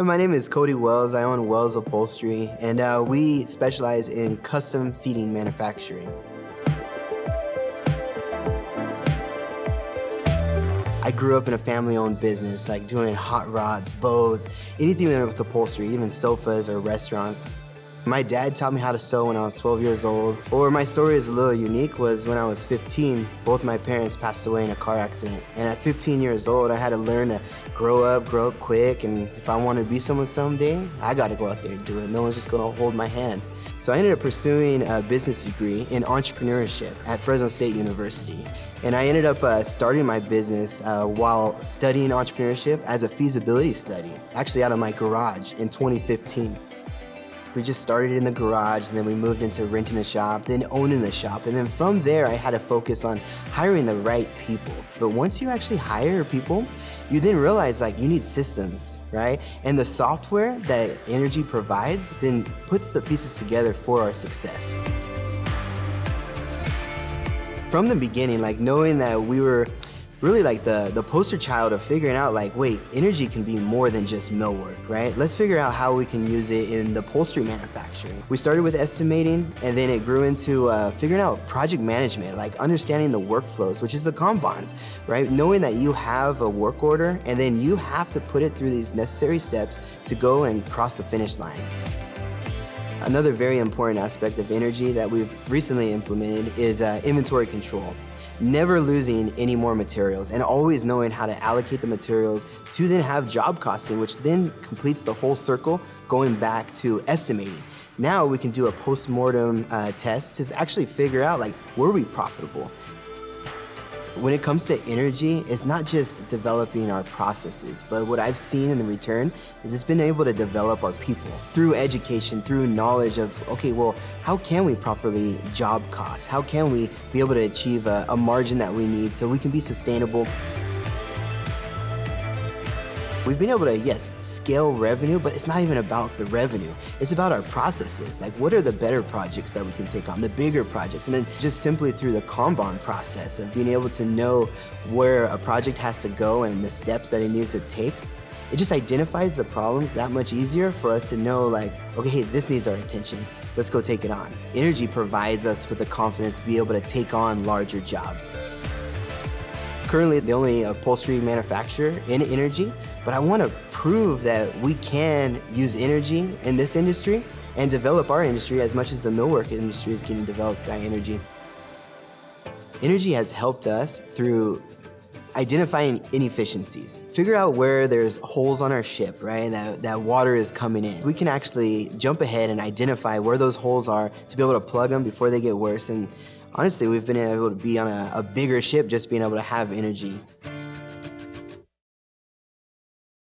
My name is Cody Wells. I own Wells Upholstery, and we specialize in custom seating manufacturing. I grew up in a family-owned business, like doing hot rods, boats, anything with upholstery, even sofas or restaurants. My dad taught me how to sew when I was 12 years old. Or my story is a little unique was when I was 15, both my parents passed away in a car accident. And at 15 years old, I had to learn to grow up quick, and if I want to be someone someday, I got to go out there and do it. No one's just going to hold my hand. So I ended up pursuing a business degree in entrepreneurship at Fresno State University. And I ended up starting my business while studying entrepreneurship as a feasibility study, actually out of my garage in 2015. We just started in the garage, and then we moved into renting a shop, then owning the shop. And then from there, I had to focus on hiring the right people. But once you actually hire people, you then realize you need systems, right? And the software that INNERGY provides then puts the pieces together for our success. From the beginning, knowing that we were really the poster child of figuring out wait, INNERGY can be more than just millwork, right? Let's figure out how we can use it in the upholstery manufacturing. We started with estimating, and then it grew into figuring out project management, understanding the workflows, which is the Kanbans, right? Knowing that you have a work order, and then you have to put it through these necessary steps to go and cross the finish line. Another very important aspect of INNERGY that we've recently implemented is inventory control. Never losing any more materials and always knowing how to allocate the materials to then have job costing, which then completes the whole circle going back to estimating. Now we can do a post-mortem test to actually figure out were we profitable? When it comes to INNERGY, it's not just developing our processes, but what I've seen in the return is it's been able to develop our people through education, through knowledge of, okay, well, how can we properly job cost? How can we be able to achieve a margin that we need so we can be sustainable? We've been able to, yes, scale revenue, but it's not even about the revenue. It's about our processes. What are the better projects that we can take on, the bigger projects? And then just simply through the Kanban process of being able to know where a project has to go and the steps that it needs to take, it just identifies the problems that much easier for us to know okay, hey, this needs our attention. Let's go take it on. INNERGY provides us with the confidence to be able to take on larger jobs. Currently the only upholstery manufacturer in INNERGY, but I want to prove that we can use INNERGY in this industry and develop our industry as much as the millwork industry is getting developed by INNERGY. INNERGY has helped us through identifying inefficiencies. Figure out where there's holes on our ship, right? That water is coming in. We can actually jump ahead and identify where those holes are to be able to plug them before they get worse. And honestly, we've been able to be on a bigger ship just being able to have INNERGY.